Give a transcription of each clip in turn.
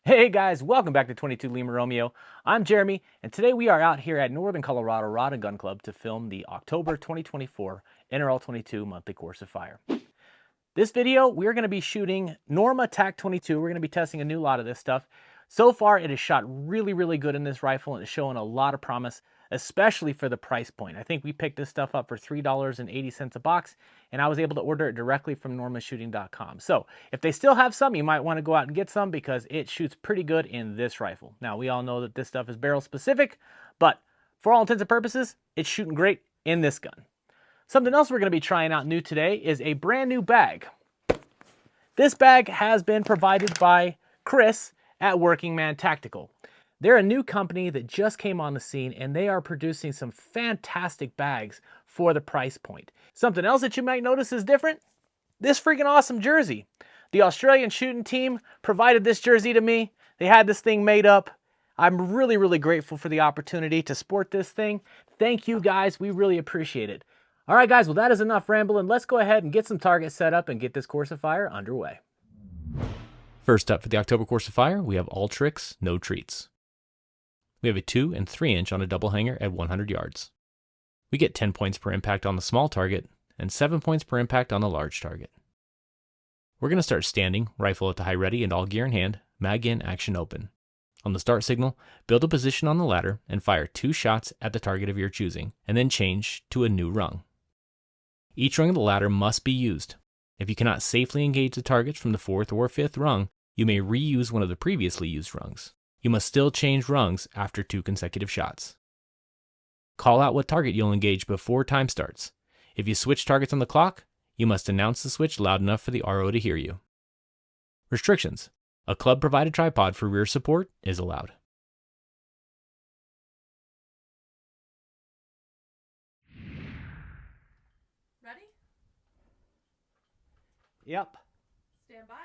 Hey guys, welcome back to 22 Lima Romeo. I'm Jeremy, and today we are out here at Northern Colorado Rod and Gun Club to film the October 2024 NRL22 Monthly Course of Fire. This video, we're going to be shooting Norma TAC-22. We're going to be testing a new lot of this stuff. So far, it has shot really good in this rifle, and it's showing a lot of promise, especially for the price point. I think we picked this stuff up for $3.80 a box, and I was able to order it directly from normashooting.com. So if they still have some, you might want to go out and get some because it shoots pretty good in this rifle. Now, we all know that this stuff is barrel specific, but for all intents and purposes, it's shooting great in this gun. Something else we're going to be trying out new today is a brand new bag. This bag has been provided by Chris at Working Man Tactical. They're a new company that just came on the scene, and they are producing some fantastic bags for the price point. Something else that you might notice is different, this freaking awesome jersey. The Australian shooting team provided this jersey to me. They had this thing made up. I'm really grateful for the opportunity to sport this thing. Thank you guys, we really appreciate it. All right guys, well that is enough rambling. Let's go ahead and get some targets set up and get this course of fire underway. First up for the October Course of Fire, we have all tricks, no treats. We have a 2 and 3 inch on a double hanger at 100 yards. We get 10 points per impact on the small target and 7 points per impact on the large target. We're going to start standing, rifle at the high ready and all gear in hand, mag in, action open. On the start signal, build a position on the ladder and fire 2 shots at the target of your choosing, and then change to a new rung. Each rung of the ladder must be used. If you cannot safely engage the targets from the 4th or 5th rung, you may reuse one of the previously used rungs. You must still change rungs after 2 consecutive shots. Call out what target you'll engage before time starts. If you switch targets on the clock, you must announce the switch loud enough for the RO to hear you. Restrictions: a club-provided tripod for rear support is allowed. Ready? Yep. Stand by.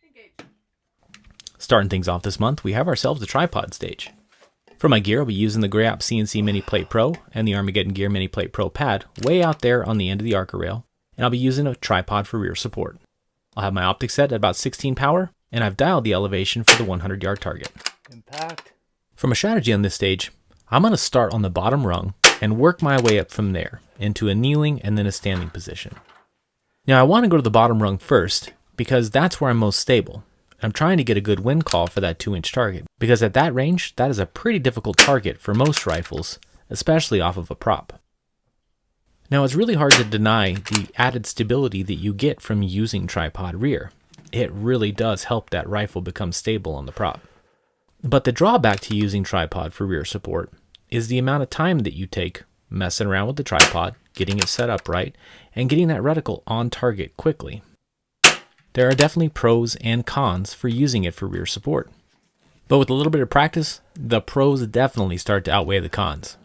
Engage. Starting things off this month, we have ourselves a tripod stage. For my gear, I'll be using the Grey Ops CNC Mini Plate Pro and the Armageddon Gear Mini Plate Pro pad way out there on the end of the Arca rail, and I'll be using a tripod for rear support. I'll have my optic set at about 16 power, and I've dialed the elevation for the 100-yard target. Impact. For my strategy on this stage, I'm going to start on the bottom rung and work my way up from there into a kneeling and then a standing position. Now I want to go to the bottom rung first because that's where I'm most stable. I'm trying to get a good wind call for that 2-inch target, because at that range, that is a pretty difficult target for most rifles, especially off of a prop. Now it's really hard to deny the added stability that you get from using tripod rear. It really does help that rifle become stable on the prop. But the drawback to using tripod for rear support is the amount of time that you take messing around with the tripod, getting it set up right, and getting that reticle on target quickly. There are definitely pros and cons for using it for rear support. But with a little bit of practice, the pros definitely start to outweigh the cons.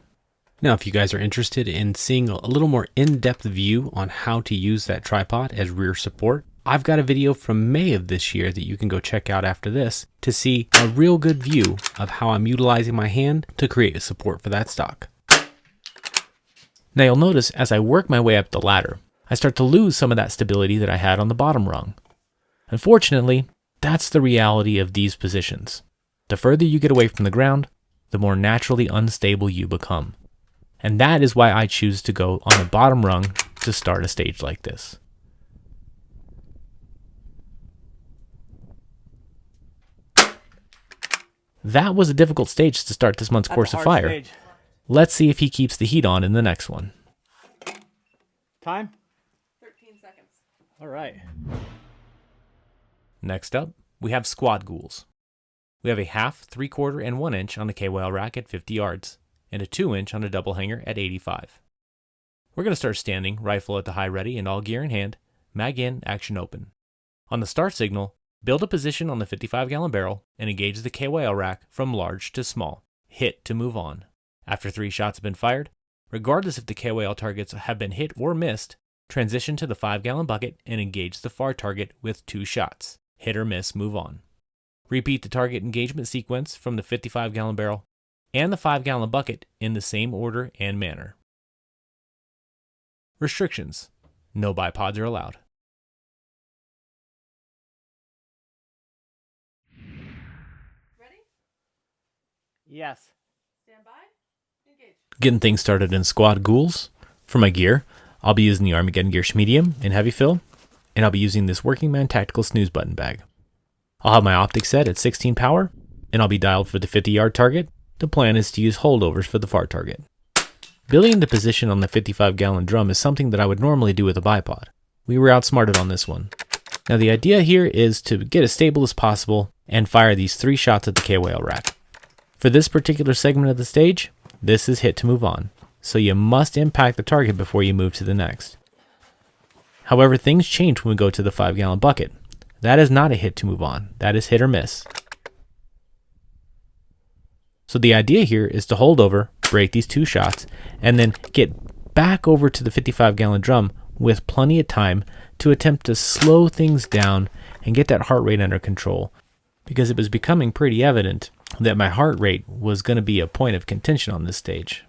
Now, if you guys are interested in seeing a little more in-depth view on how to use that tripod as rear support, I've got a video from May of this year that you can go check out after this to see a real good view of how I'm utilizing my hand to create a support for that stock. Now you'll notice as I work my way up the ladder, I start to lose some of that stability that I had on the bottom rung. Unfortunately, that's the reality of these positions. The further you get away from the ground, the more naturally unstable you become. And that is why I choose to go on the bottom rung to start a stage like this. That was a difficult stage to start this month's Course of Fire. Stage. Let's see if he keeps the heat on in the next one. Time? 13 seconds. All right. Next up, we have squad ghouls. We have a 1/2, 3/4, and 1 inch on the KYL rack at 50 yards, and a 2 inch on a double hanger at 85. We're going to start standing, rifle at the high ready and all gear in hand, mag in, action open. On the start signal, build a position on the 55-gallon barrel and engage the KYL rack from large to small. Hit to move on. After 3 shots have been fired, regardless if the KYL targets have been hit or missed, transition to the 5-gallon bucket and engage the far target with 2 shots. Hit or miss, move on. Repeat the target engagement sequence from the 55-gallon barrel and the 5-gallon bucket in the same order and manner. Restrictions: no bipods are allowed. Yes. Stand by. Engage. Getting things started in squad Ghouls. For my gear, I'll be using the Armageddon Gear Medium in heavy fill, and I'll be using this Working Man Tactical Snooze button bag. I'll have my optic set at 16 power, and I'll be dialed for the 50-yard target. The plan is to use holdovers for the far target. Building into position on the 55-gallon drum is something that I would normally do with a bipod. We were outsmarted on this one. Now the idea here is to get as stable as possible and fire these 3 shots at the KOL rack. For this particular segment of the stage, this is hit to move on, so you must impact the target before you move to the next. However, things change when we go to the 5-gallon bucket. That is not a hit to move on, that is hit or miss. So the idea here is to hold over, break these 2 shots, and then get back over to the 55-gallon drum with plenty of time to attempt to slow things down and get that heart rate under control, because it was becoming pretty evident that my heart rate was going to be a point of contention on this stage.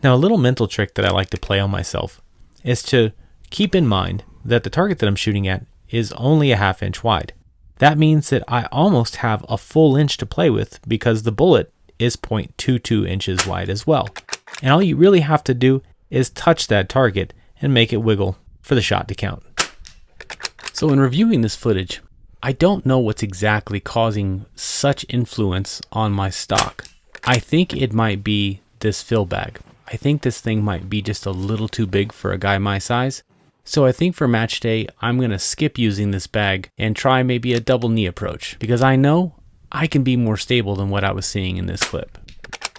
Now, a little mental trick that I like to play on myself is to keep in mind that the target that I'm shooting at is only a 1/2 inch wide. That means that I almost have a full inch to play with because the bullet is 0.22 inches wide as well. And all you really have to do is touch that target and make it wiggle for the shot to count. So in reviewing this footage, I don't know what's exactly causing such influence on my stock. I think it might be this fill bag. I think this thing might be just a little too big for a guy my size. So I think for match day, I'm going to skip using this bag and try maybe a double knee approach, because I know I can be more stable than what I was seeing in this clip.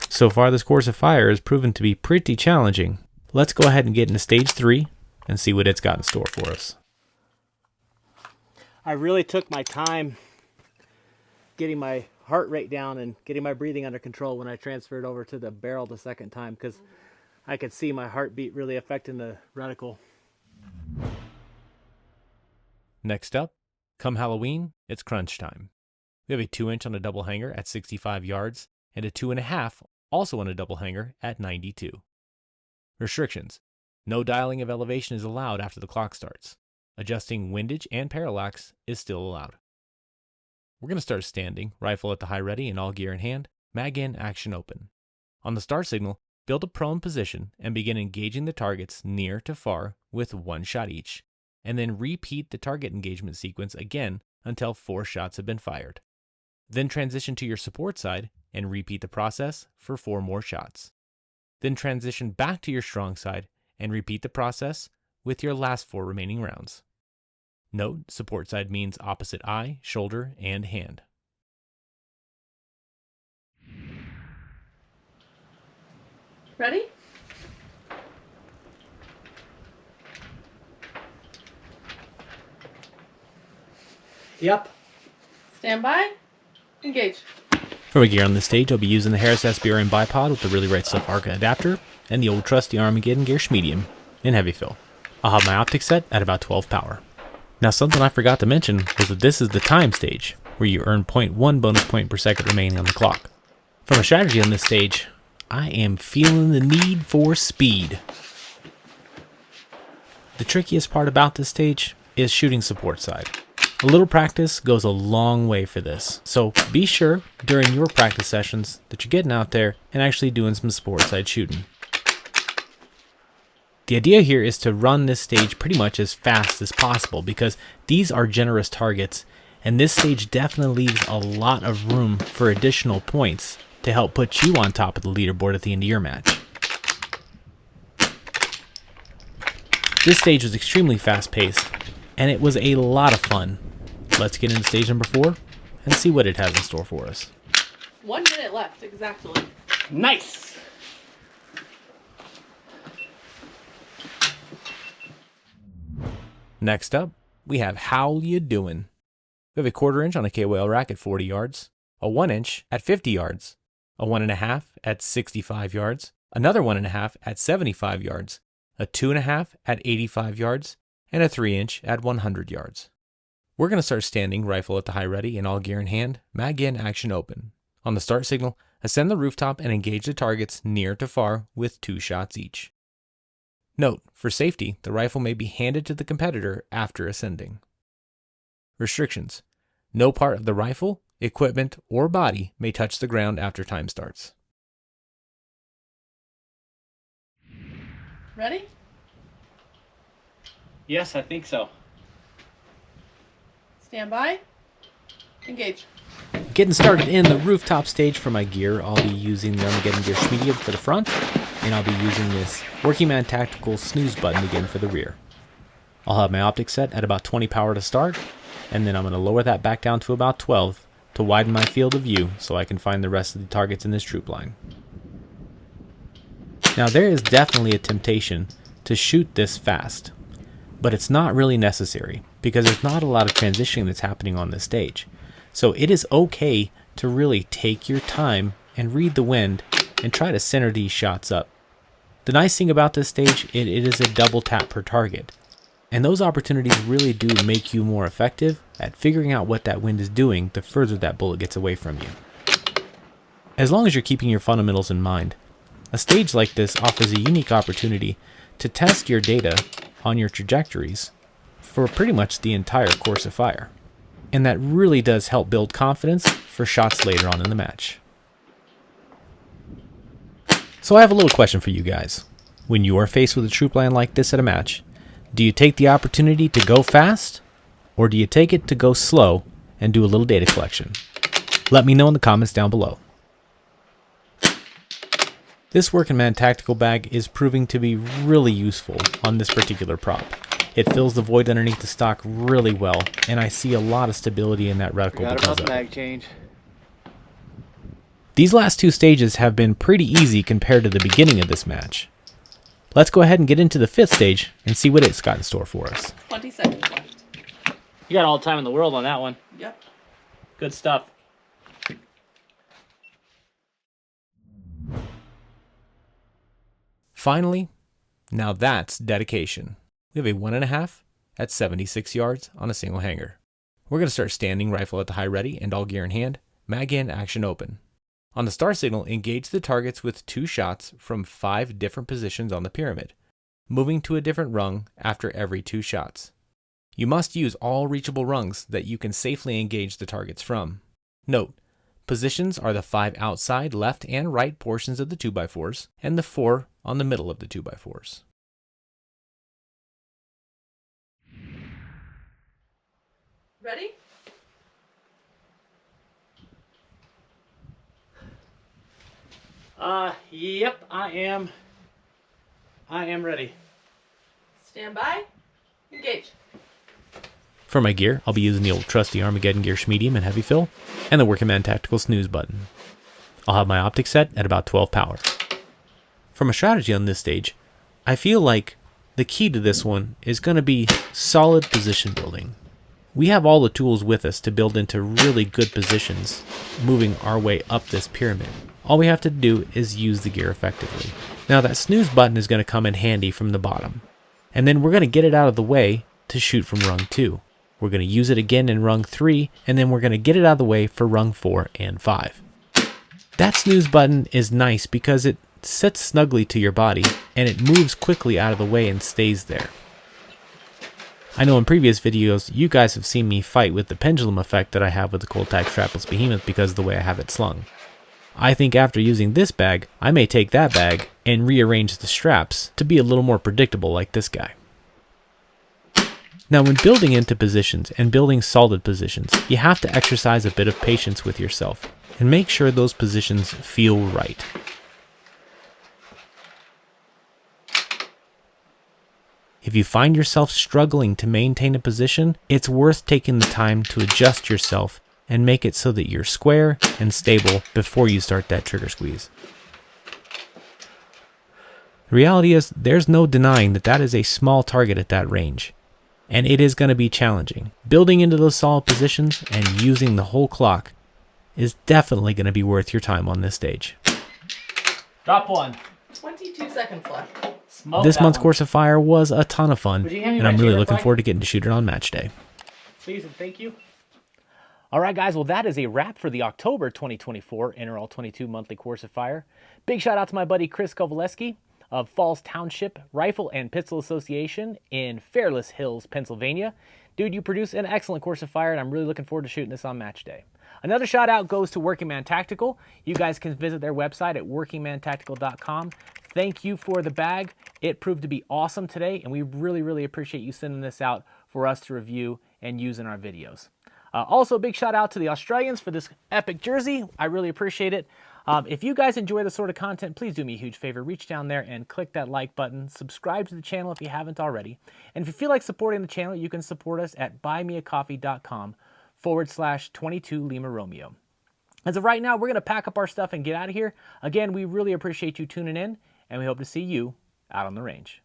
So far, this Course of Fire has proven to be pretty challenging. Let's go ahead and get into stage 3 and see what it's got in store for us. I really took my time getting my heart rate down and getting my breathing under control when I transferred over to the barrel the second time, because I could see my heartbeat really affecting the reticle. Next up, come Halloween, it's crunch time. We have a 2-inch on a double hanger at 65 yards and a 2.5 also on a double hanger at 92. Restrictions: no dialing of elevation is allowed after the clock starts. Adjusting windage and parallax is still allowed. We're going to start standing, rifle at the high ready and all gear in hand, mag in, action open. On the start signal, build a prone position and begin engaging the targets near to far with 1 shot each, and then repeat the target engagement sequence again until 4 shots have been fired. Then transition to your support side and repeat the process for 4 more shots. Then transition back to your strong side and repeat the process with your last 4 remaining rounds. Note, support side means opposite eye, shoulder, and hand. Ready? Yep. Stand by. Engage. For my gear on this stage, I'll be using the Harris SBRN bipod with the Really Right Stuff Arca adapter and the old trusty Armageddon Gear Medium in heavy fill. I'll have my optic set at about 12 power. Now, something I forgot to mention was that this is the time stage, where you earn 0.1 bonus point per second remaining on the clock. From a strategy on this stage, I am feeling the need for speed. The trickiest part about this stage is shooting support side. A little practice goes a long way for this, so be sure during your practice sessions that you're getting out there and actually doing some support side shooting. The idea here is to run this stage pretty much as fast as possible, because these are generous targets, and this stage definitely leaves a lot of room for additional points to help put you on top of the leaderboard at the end of your match. This stage was extremely fast-paced, and it was a lot of fun. Let's get into stage number 4 and see what it has in store for us. 1 minute left, exactly. Nice! Next up, we have How You Doin'. We have a 1/4 inch on a KOL rack at 40 yards, a 1 inch at 50 yards, a 1.5 at 65 yards, another 1.5 at 75 yards, a 2.5 at 85 yards, and a 3 inch at 100 yards. We're going to start standing, rifle at the high ready and all gear in hand, mag in, action open. On the start signal, ascend the rooftop and engage the targets near to far with 2 shots each. Note, for safety, the rifle may be handed to the competitor after ascending. Restrictions: no part of the rifle, equipment, or body may touch the ground after time starts. Ready? Yes, I think so. Stand by. Engage. Getting started in the rooftop stage for my gear, I'll be using the Armageddon Gear Medium for the front, and I'll be using this Working Man Tactical snooze button again for the rear. I'll have my optic set at about 20 power to start, and then I'm going to lower that back down to about 12 to widen my field of view so I can find the rest of the targets in this troop line. Now there is definitely a temptation to shoot this fast, but it's not really necessary because there's not a lot of transitioning that's happening on this stage. So it is okay to really take your time and read the wind and try to center these shots up. The nice thing about this stage, it is a double tap per target. And those opportunities really do make you more effective at figuring out what that wind is doing the further that bullet gets away from you. As long as you're keeping your fundamentals in mind, a stage like this offers a unique opportunity to test your data on your trajectories for pretty much the entire course of fire. And that really does help build confidence for shots later on in the match. So I have a little question for you guys. When you are faced with a troop line like this at a match, do you take the opportunity to go fast, or do you take it to go slow and do a little data collection? Let me know in the comments down below. This Working Man Tactical Bag is proving to be really useful on this particular prop. It fills the void underneath the stock really well, and I see a lot of stability in that reticle because of it. Change. These last two stages have been pretty easy compared to the beginning of this match. Let's go ahead and get into the fifth stage and see what it's got in store for us. 20 seconds left. You got all the time in the world on that one. Yep. Good stuff. Finally, now that's dedication. We have a 1.5 at 76 yards on a single hanger. We're going to start standing, rifle at the high ready and all gear in hand, mag in, action open. On the star signal, engage the targets with 2 shots from 5 different positions on the pyramid, moving to a different rung after every 2 shots. You must use all reachable rungs that you can safely engage the targets from. Note, positions are the 5 outside, left, and right portions of the 2x4s, and the 4 on the middle of the 2x4s. Ready? Yep, I am ready. Stand by. Engage. For my gear, I'll be using the old trusty Armageddon Gear Medium and Heavy Fill, and the Working Man Tactical Snooze button. I'll have my optic set at about 12 power. For my strategy on this stage, I feel like the key to this one is going to be solid position building. We have all the tools with us to build into really good positions, moving our way up this pyramid. All we have to do is use the gear effectively. Now that snooze button is going to come in handy from the bottom, and then we're going to get it out of the way to shoot from rung 2. We're going to use it again in rung 3, and then we're going to get it out of the way for rung 4 and 5. That snooze button is nice because it sits snugly to your body, and it moves quickly out of the way and stays there. I know in previous videos, you guys have seen me fight with the pendulum effect that I have with the Cold Tag Strapless Behemoth because of the way I have it slung. I think after using this bag, I may take that bag and rearrange the straps to be a little more predictable like this guy. Now when building into positions and building solid positions, you have to exercise a bit of patience with yourself and make sure those positions feel right. If you find yourself struggling to maintain a position, it's worth taking the time to adjust yourself and make it so that you're square and stable before you start that trigger squeeze. The reality is, there's no denying that that is a small target at that range, and it is going to be challenging. Building into those solid positions and using the whole clock is definitely going to be worth your time on this stage. Drop one. 22 seconds left. Smoke This that month's one. Course of Fire was a ton of fun, Would you hand me and my I'm really favorite looking flag? forward to getting to shoot it on match day. Please and thank you. All right, guys. Well, that is a wrap for the October 2024 NRL22 Monthly Course of Fire. Big shout out to my buddy Chris Koveleski. of Falls Township Rifle and Pistol Association in Fairless Hills, Pennsylvania. Dude, you produce an excellent course of fire, and I'm really looking forward to shooting this on match day. Another shout out goes to Working Man Tactical. You guys can visit their website at workingmantactical.com. Thank you for the bag. It proved to be awesome today, and we really, really appreciate you sending this out for us to review and use in our videos. Also, a big shout out to the Australians for this epic jersey. I really appreciate it. If you guys enjoy this sort of content, please do me a huge favor. Reach down there and click that like button. Subscribe to the channel if you haven't already. And if you feel like supporting the channel, you can support us at buymeacoffee.com/22 Lima Romeo. As of right now, we're going to pack up our stuff and get out of here. Again, we really appreciate you tuning in, and we hope to see you out on the range.